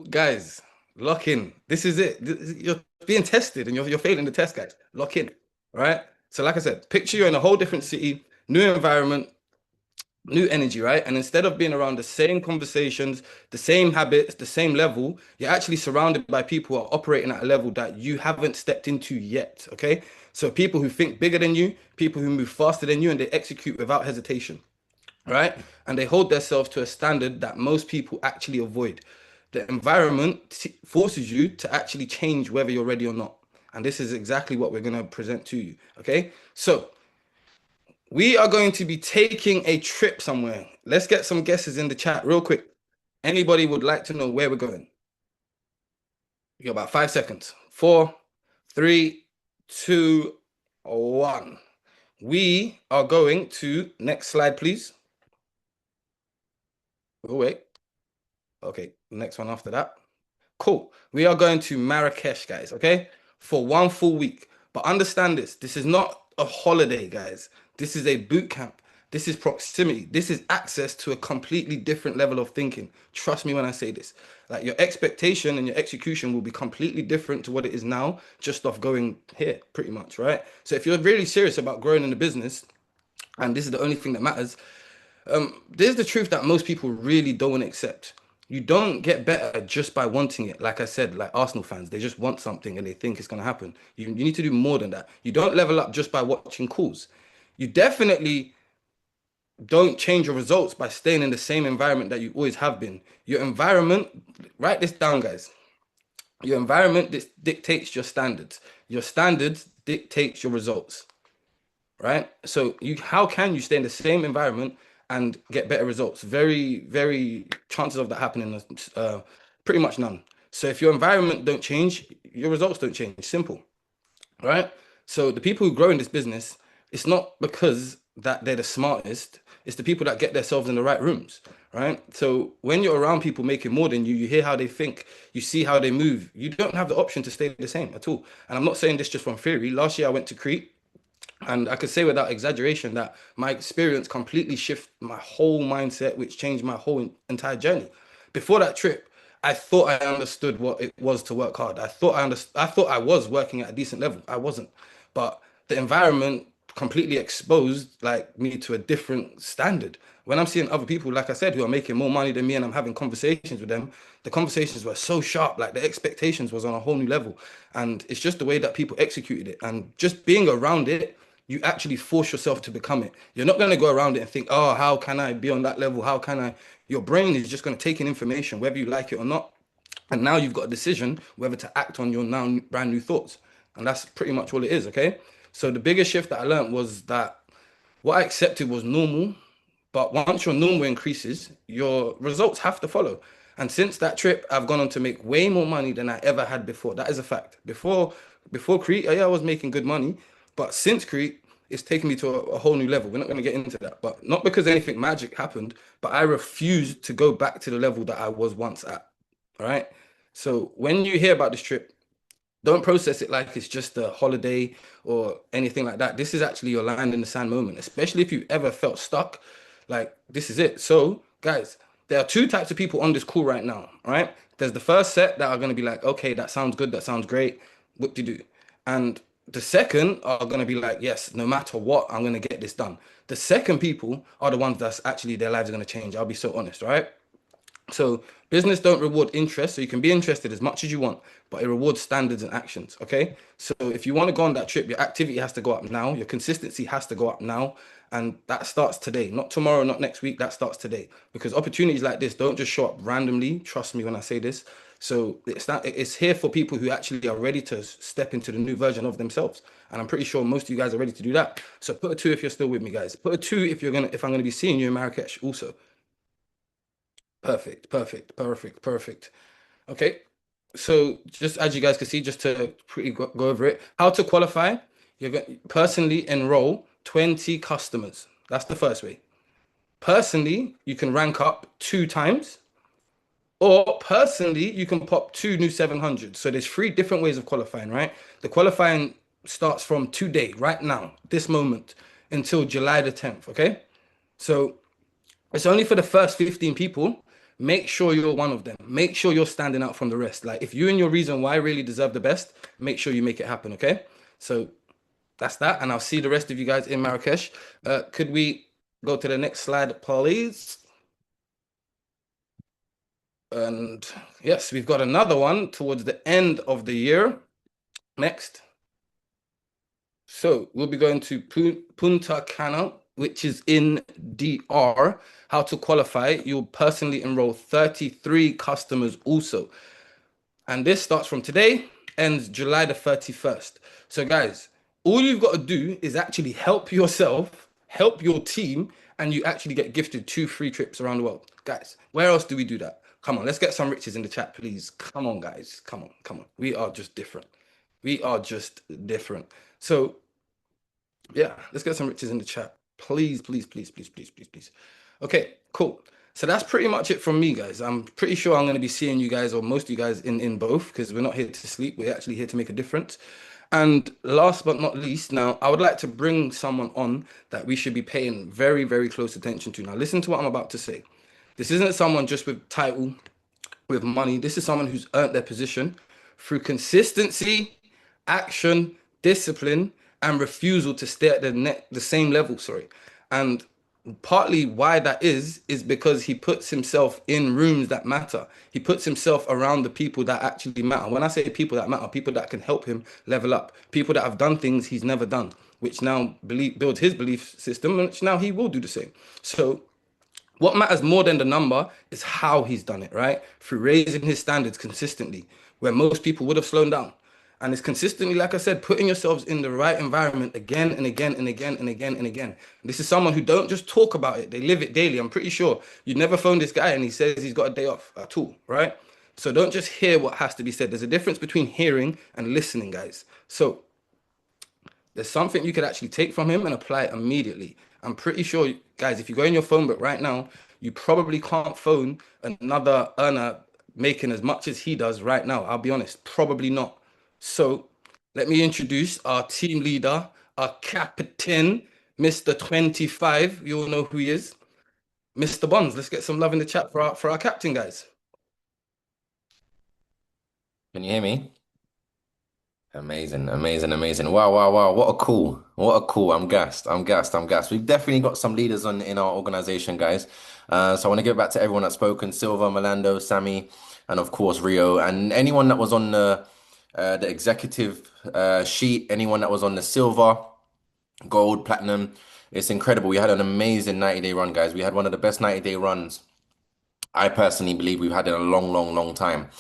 guys, lock in. This is it. You're being tested and you're failing the test, guys. Lock in, all right? So like I said, picture you're in a whole different city, new environment, new energy, right? And instead of being around the same conversations, the same habits, the same level, you're actually surrounded by people who are operating at a level that you haven't stepped into yet, okay? So people who think bigger than you, people who move faster than you, and they execute without hesitation, right? And they hold themselves to a standard that most people actually avoid. The environment forces you to actually change whether you're ready or not. And this is exactly what we're going to present to you. Okay. So we are going to be taking a trip somewhere. Let's get some guesses in the chat real quick. Anybody would like to know where we're going? You got about 5 seconds. 4, 3, 2, 1. We are going to, next slide, please. Oh, wait. Okay, next one after that. Cool. We are going to Marrakesh, guys, okay? For 1 full week. But understand this. This is not a holiday, guys. This is a boot camp. This is proximity. This is access to a completely different level of thinking. Trust me when I say this. Like, your expectation and your execution will be completely different to what it is now, just off going here, pretty much, right? So if you're really serious about growing in the business, and this is the only thing that matters, there's the truth that most people really don't accept. You don't get better just by wanting it. Like I said, like Arsenal fans, they just want something and they think it's going to happen. You need to do more than that. You don't level up just by watching calls. You definitely don't change your results by staying in the same environment that you always have been. Your environment, write this down, guys. Your environment dictates your standards. Your standards dictates your results, right? So how can you stay in the same environment and get better results? Very, very chances of that happening pretty much none. So if your environment don't change, your results don't change. Simple, right? So the people who grow in this business, it's not because that they're the smartest. It's the people that get themselves in the right rooms, right? So when you're around people making more than you, you hear how they think, you see how they move. You don't have the option to stay the same at all. And I'm not saying this just from theory. Last year I went to Crete. And I could say without exaggeration that my experience completely shifted my whole mindset, which changed my whole entire journey. Before that trip, I thought I understood what it was to work hard. I thought I was working at a decent level. I wasn't. But the environment completely exposed like me to a different standard. When I'm seeing other people, like I said, who are making more money than me and I'm having conversations with them, the conversations were so sharp, like the expectations was on a whole new level. And it's just the way that people executed it. And just being around it, you actually force yourself to become it. You're not going to go around it and think, oh, how can I be on that level? How can I? Your brain is just going to take in information, whether you like it or not. And now you've got a decision whether to act on your now brand new thoughts. And that's pretty much all it is, okay? So the biggest shift that I learned was that what I accepted was normal, but once your normal increases, your results have to follow. And since that trip, I've gone on to make way more money than I ever had before. That is a fact. Before Crete, yeah, I was making good money, but since Crete, it's taken me to a whole new level. We're not going to get into that, but not because anything magic happened, but I refused to go back to the level that I was once at. All right. So when you hear about this trip, don't process it like it's just a holiday or anything like that. This is actually your land in the sand moment, especially if you ever felt stuck. Like, this is it. So, guys, there are 2 types of people on this call right now, all right? There's the first set that are going to be like, okay, that sounds good. That sounds great. What do you do? And the second are going to be like, yes, no matter what, I'm going to get this done. The second people are the ones that's actually their lives are going to change. I'll be so honest, right? So business don't reward interest. So you can be interested as much as you want, but it rewards standards and actions. Okay. So if you want to go on that trip, your activity has to go up now. Your consistency has to go up now. And that starts today, not tomorrow, not next week. That starts today, because opportunities like this don't just show up randomly. Trust me when I say this. So it's here for people who actually are ready to step into the new version of themselves. And I'm pretty sure most of you guys are ready to do that. So put a 2 if you're still with me, guys. Put a 2 if I'm going to be seeing you in Marrakesh also. Perfect, perfect, perfect, perfect. Okay, so just as you guys can see, just to pretty go over it, how to qualify, you're going to personally enroll 20 customers. That's the first way. Personally, you can rank up 2 times, or personally, you can pop 2 new 700s. So there's 3 different ways of qualifying, right? The qualifying starts from today, right now, this moment, until July the 10th, okay? So it's only for the first 15 people. Make sure you're one of them. Make sure you're standing out from the rest. Like, if you and your reason why really deserve the best, make sure you make it happen, okay? So that's that, and I'll see the rest of you guys in Marrakesh. Could we go to the next slide, please? And yes, we've got another one towards the end of the year. Next. So we'll be going to Punta Cana which is in DR. How to qualify. You'll personally enroll 33 customers also. And this starts from today, ends July the 31st. So, guys, all you've got to do is actually help yourself, help your team, and you actually get gifted 2 free trips around the world. Guys, where else do we do that? Come on, let's get some riches in the chat, please. Come on, guys. Come on, come on. We are just different. We are just different. So, yeah, let's get some riches in the chat. Please, please, please, please, please, please, please. Okay, cool. So that's pretty much it from me, guys. I'm pretty sure I'm going to be seeing you guys, or most of you guys, in both, because we're not here to sleep. We're actually here to make a difference. And last but not least, now I would like to bring someone on that we should be paying very, very close attention to. Now, listen to what I'm about to say. This isn't someone just with title, with money. This is someone who's earned their position through consistency, action, discipline, and refusal to stay at the same level. And partly why that is because he puts himself in rooms that matter. He puts himself around the people that actually matter. When I say people that matter, people that can help him level up, people that have done things he's never done, which now builds his belief system, which now he will do the same. So what matters more than the number is how he's done it, right? Through raising his standards consistently, where most people would have slowed down. And it's consistently, like I said, putting yourselves in the right environment again and again and again and again and again. This is someone who don't just talk about it, they live it daily. I'm pretty sure you'd never phone this guy and he says he's got a day off at all, right? So don't just hear what has to be said. There's a difference between hearing and listening, guys. So there's something you could actually take from him and apply it immediately. I'm pretty sure, guys, if you go in your phone book right now, you probably can't phone another earner making as much as he does right now. I'll be honest, probably not. So let me introduce our team leader, our captain, Mr. 25. You all know who he is. Mr. Bonds, let's get some love in the chat for our captain, guys. Can you hear me? Amazing, amazing, amazing. Wow, wow, wow. What a cool. What a cool. I'm gassed. I'm gassed. I'm gassed. We've definitely got some leaders in our organization, guys. So I want to give back to everyone that's spoken. Silva, Melando, Sammy, and of course Rio. And anyone that was on the executive sheet, anyone that was on the silver, gold, platinum. It's incredible. We had an amazing 90-day run, guys. We had one of the best 90-day runs I personally believe we've had in a long, long, long time.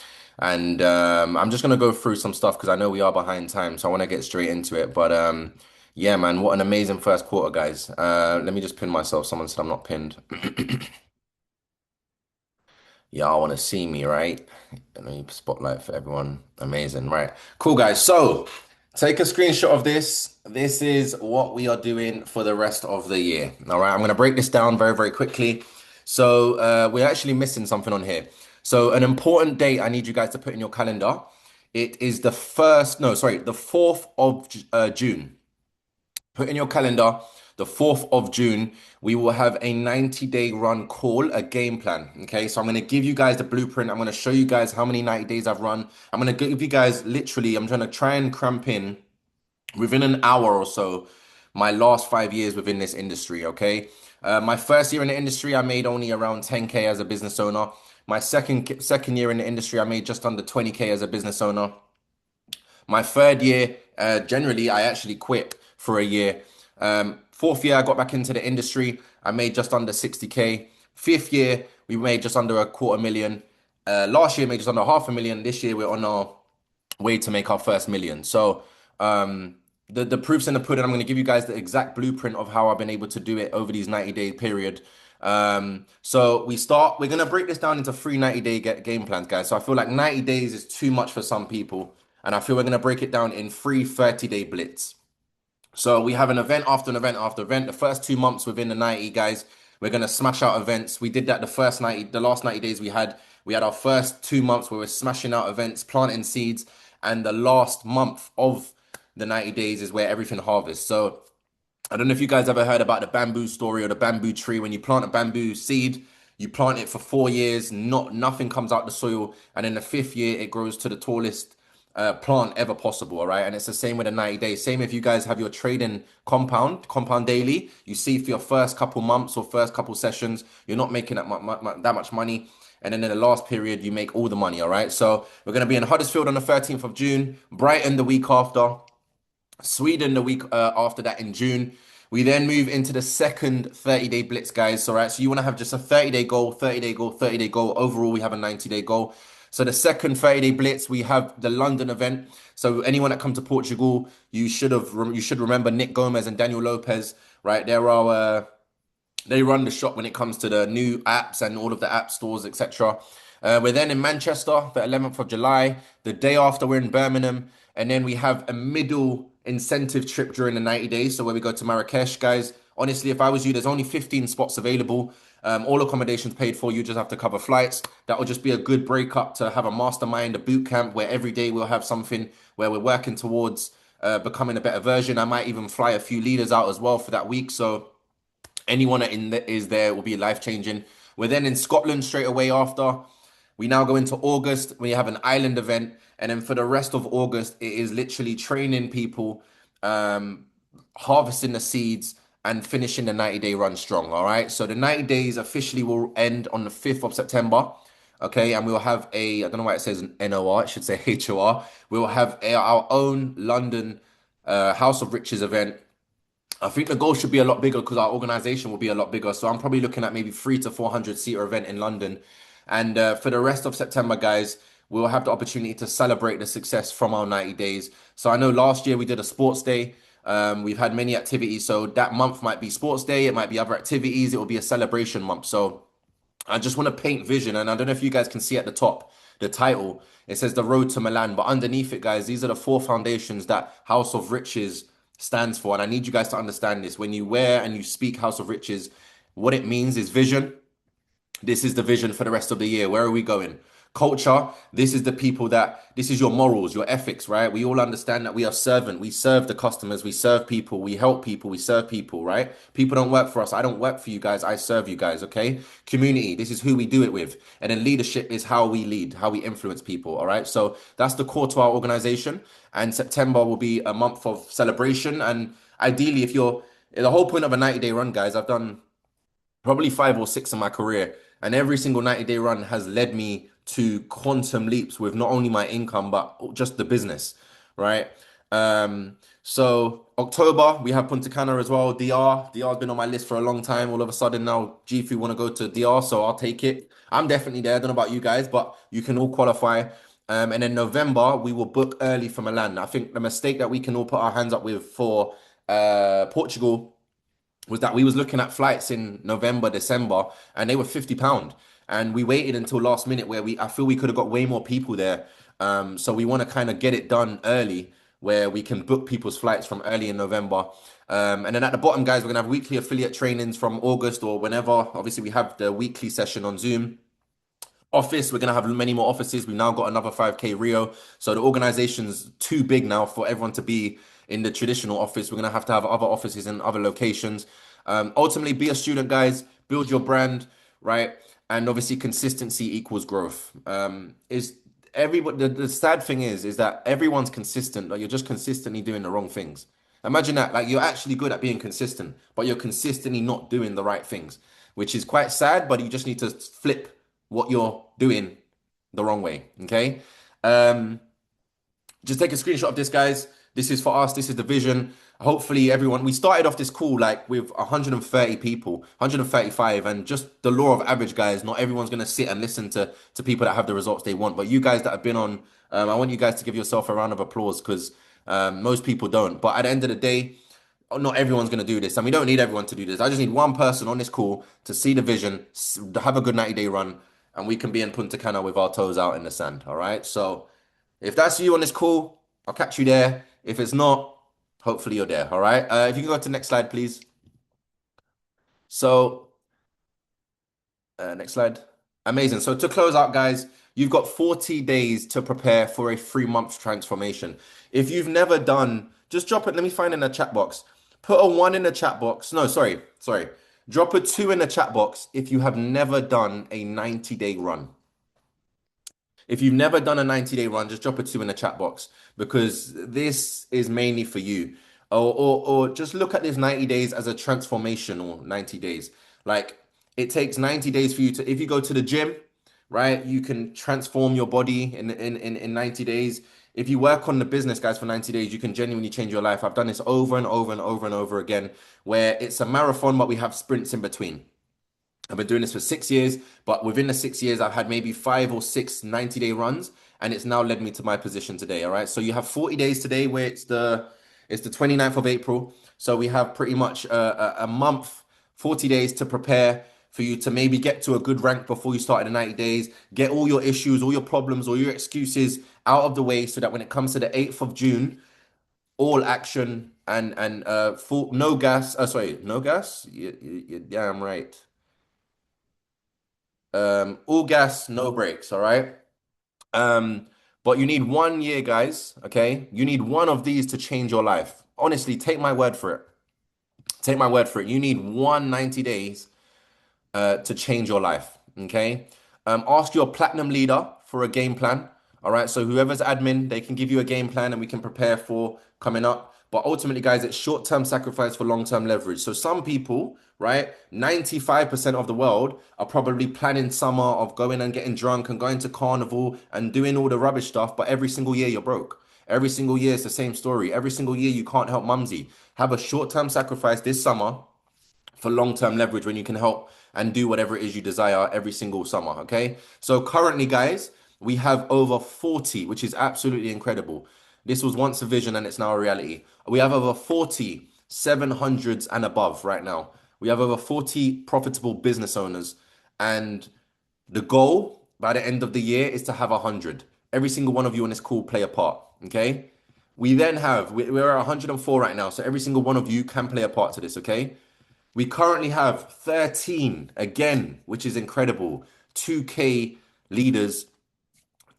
And I'm just going to go through some stuff because I know we are behind time, so I want to get straight into it. But yeah, man, what an amazing first quarter, guys. Let me just pin myself. Someone said I'm not pinned. Y'all want to see me, right? Let me spotlight for everyone. Amazing, right? Cool, guys. So take a screenshot of this. This is what we are doing for the rest of the year. All right, I'm going to break this down very, very quickly. So we're actually missing something on here. So an important date I need you guys to put in your calendar. It is the 4th of June. Put in your calendar, the 4th of June, we will have a 90-day run call, a game plan. Okay, so I'm going to give you guys the blueprint. I'm going to show you guys how many 90 days I've run. I'm going to give you guys literally, I'm trying to try and cramp in within an hour or so my last 5 years within this industry. Okay, my first year in the industry, I made only around 10K as a business owner. My second year in the industry, I made just under 20K as a business owner. My third year, generally, I actually quit for a year. Fourth year, I got back into the industry. I made just under 60K. Fifth year, we made just under $250,000. Last year, made just under $500,000. This year, we're on our way to make our first million. So the proof's in the pudding. I'm going to give you guys the exact blueprint of how I've been able to do it over these 90-day period. So we're going to break this down into 3 90-day game plans, guys. So I feel like 90 days is too much for some people. And I feel we're going to break it down in 3 30-day blitz. So we have an event after an event after event. The first 2 months within the 90, guys, we're going to smash out events. We did that the last 90 days we had our first 2 months where we're smashing out events, planting seeds. And the last month of the 90 days is where everything harvests. So I don't know if you guys ever heard about the bamboo story or the bamboo tree. When you plant a bamboo seed, you plant it for 4 years, nothing comes out the soil. And in the 5th year, it grows to the tallest plant ever possible, all right? And it's the same with the 90 days. Same if you guys have your trading compound daily, you see for your first couple months or first couple sessions, you're not making that much money. And then in the last period, you make all the money, all right? So we're going to be in Huddersfield on the 13th of June, Brighton the week after, Sweden the week after that in June. We then move into the second 30-day blitz, guys. So, right, so you want to have just a 30-day goal, 30-day goal, 30-day goal. Overall, we have a 90-day goal. So the second 30-day blitz, we have the London event. So anyone that come to Portugal, you should remember Nick Gomez and Daniel Lopez, right? They run the shop when it comes to the new apps and all of the app stores, etc. We're then in Manchester, the 11th of July. The day after, we're in Birmingham. And then we have a middle incentive trip during the 90 days. So where we go to Marrakesh, guys. Honestly, if I was you, there's only 15 spots available. All accommodations paid for. You just have to cover flights. That will just be a good break up to have a mastermind, a boot camp where every day we'll have something where we're working towards becoming a better version. I might even fly a few leaders out as well for that week. So anyone that is there will be life changing. We're then in Scotland straight away after. We now go into August. We have an island event. And then for the rest of August, it is literally training people, harvesting the seeds, and finishing the 90-day run strong. All right. So the 90 days officially will end on the 5th of September. Okay. And we'll have I don't know why it says NOR, it should say HOR. We'll have our own London House of Riches event. I think the goal should be a lot bigger because our organization will be a lot bigger. So I'm probably looking at maybe 300 to 400 seater event in London. And for the rest of September, guys, we'll have the opportunity to celebrate the success from our 90 days. So I know last year we did a sports day. We've had many activities. So that month might be sports day. It might be other activities. It will be a celebration month. So I just want to paint vision. And I don't know if you guys can see at the top, the title, it says the road to Milan. But underneath it, guys, these are the 4 foundations that House of Riches stands for. And I need you guys to understand this. When you wear and you speak House of Riches, what it means is vision. This is the vision for the rest of the year. Where are we going? Culture. This is this is your morals, your ethics, right? We all understand that we are servant. We serve the customers. We serve people. We help people. We serve people, right? People don't work for us. I don't work for you guys. I serve you guys, okay? Community. This is who we do it with. And then leadership is how we lead, how we influence people, all right? So that's the core to our organization. And September will be a month of celebration. And ideally, the whole point of a 90-day run, guys, I've done probably 5 or 6 in my career. And every single 90-day run has led me to quantum leaps with not only my income, but just the business, right? So October, we have Punta Cana as well. DR has been on my list for a long time. All of a sudden now, GFU want to go to DR, so I'll take it. I'm definitely there. I don't know about you guys, but you can all qualify. And then November, we will book early for Milan. I think the mistake that we can all put our hands up with for Portugal was that we was looking at flights in November, December, and they were £50. And we waited until last minute where I feel we could have got way more people there. So we want to kind of get it done early where we can book people's flights from early in November. And then at the bottom, guys, we're going to have weekly affiliate trainings from August or whenever. Obviously, we have the weekly session on Zoom. Office, we're going to have many more offices. We've now got another 5K Rio. So the organization's too big now for everyone to be in the traditional office. We're going to have other offices in other locations. Ultimately, be a student, guys. Build your brand, right? And obviously, consistency equals growth. The sad thing is that everyone's consistent, like you're just consistently doing the wrong things. Imagine that, like you're actually good at being consistent, but you're consistently not doing the right things, which is quite sad, but you just need to flip what you're doing the wrong way, okay? Just take a screenshot of this, guys. This is for us. This is the vision. Hopefully everyone, we started off this call like with 130 people, 135, and just the law of average, guys. Not everyone's going to sit and listen to people that have the results they want. But you guys that have been on, I want you guys to give yourself a round of applause because most people don't. But at the end of the day, not everyone's going to do this. And we don't need everyone to do this. I just need one person on this call to see the vision, have a good 90-day run, and we can be in Punta Cana with our toes out in the sand, all right? So if that's you on this call, I'll catch you there. If it's not, hopefully you're there, all right? If you can go to the next slide, please. So, next slide. Amazing. So to close out, guys, you've got 40 days to prepare for a 3-month transformation. If you've never done, just drop it. Let me find in the chat box. Put a 1 in the chat box. No, sorry. Drop a 2 in the chat box if you have never done a 90-day run. If you've never done a 90-day run, just drop a 2 in the chat box because this is mainly for you. Or just look at this 90 days as a transformational 90 days. Like it takes 90 days for you to, if you go to the gym, right? You can transform your body in 90 days. If you work on the business, guys, for 90 days, you can genuinely change your life. I've done this over and over and over and over again, where it's a marathon, but we have sprints in between. I've been doing this for 6 years, but within the 6 years, I've had maybe 5 or 6 90-day runs, and it's now led me to my position today. All right. So you have 40 days today, where it's the 29th of April. So we have pretty much a month, 40 days to prepare for you to maybe get to a good rank before you start in the 90 days. Get all your issues, all your problems, all your excuses out of the way, so that when it comes to the 8th of June, all action and full no gas. Sorry, no gas. You're damn right. All gas, no brakes, all right? But you need 1 year, guys, okay? You need one of these to change your life. Honestly, take my word for it. Take my word for it. You need 90 days to change your life, okay? Ask your platinum leader for a game plan, all right? So whoever's admin, they can give you a game plan and we can prepare for coming up. But ultimately, guys, it's short-term sacrifice for long-term leverage. So some people, right, 95% of the world are probably planning summer of going and getting drunk and going to carnival and doing all the rubbish stuff, but every single year you're broke. Every single year it's the same story. Every single year you can't help mumsy. Have a short-term sacrifice this summer for long-term leverage when you can help and do whatever it is you desire every single summer, okay? So currently, guys, we have over 40, which is absolutely incredible. This was once a vision and it's now a reality. We have over 40 700s and above right now. We have over 40 profitable business owners, and the goal by the end of the year is to have 100. Every single one of you on this call play a part, okay? We then have, we're at 104 right now, so every single one of you can play a part to this, okay? We currently have 13, again, which is incredible, 2K leaders,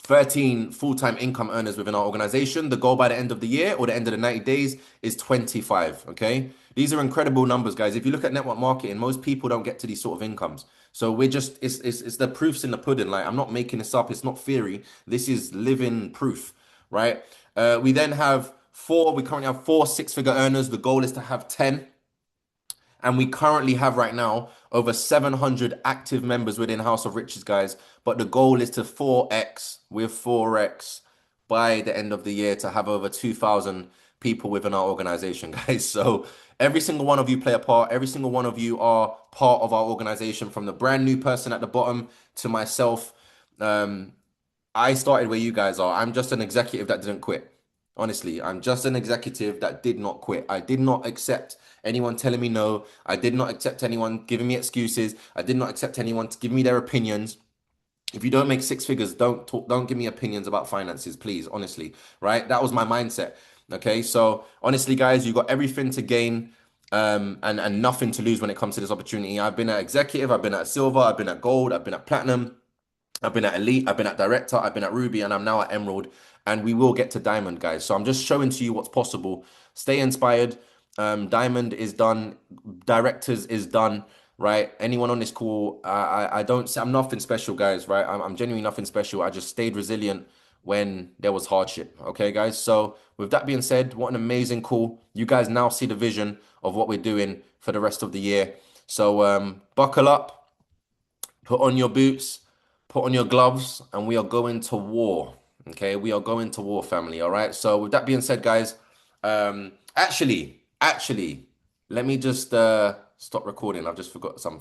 13 full-time income earners within our organization. The goal by the end of the year or the end of the 90 days is 25, okay? These are incredible numbers, guys. If you look at network marketing, most people don't get to these sort of incomes. So we're just, it's the proofs in the pudding. Like, I'm not making this up. It's not theory. This is living proof, right? We then have we currently have 4 six-figure earners. The goal is to have 10. And we currently have right now over 700 active members within House of Riches, guys. But the goal is to 4x with 4x by the end of the year to have over 2,000 people within our organization, guys. So every single one of you play a part. Every single one of you are part of our organization, from the brand new person at the bottom to myself. I started where you guys are. I'm just an executive that didn't quit. Honestly, I'm just an executive that did not quit. I did not accept anyone telling me no. I did not accept anyone giving me excuses. I did not accept anyone to give me their opinions. If you don't make 6 figures, don't give me opinions about finances, please. Honestly, right? That was my mindset. Okay, so honestly, guys, you got everything to gain and nothing to lose when it comes to this opportunity. I've been at executive, I've been at silver, I've been at gold, I've been at platinum, I've been at elite, I've been at director, I've been at ruby, and I'm now at emerald. And we will get to diamond, guys. So I'm just showing to you what's possible. Stay inspired. Diamond is done. Directors is done, right? Anyone on this call, I don't say I'm nothing special, guys, right? I'm genuinely nothing special. I just stayed resilient when there was hardship. Okay, guys. So with that being said, what an amazing call. You guys now see the vision of what we're doing for the rest of the year. So buckle up, put on your boots, put on your gloves, and we are going to war. Okay, we are going to war, family. All right. So with that being said, guys, actually, let me just stop recording. I've just forgot something.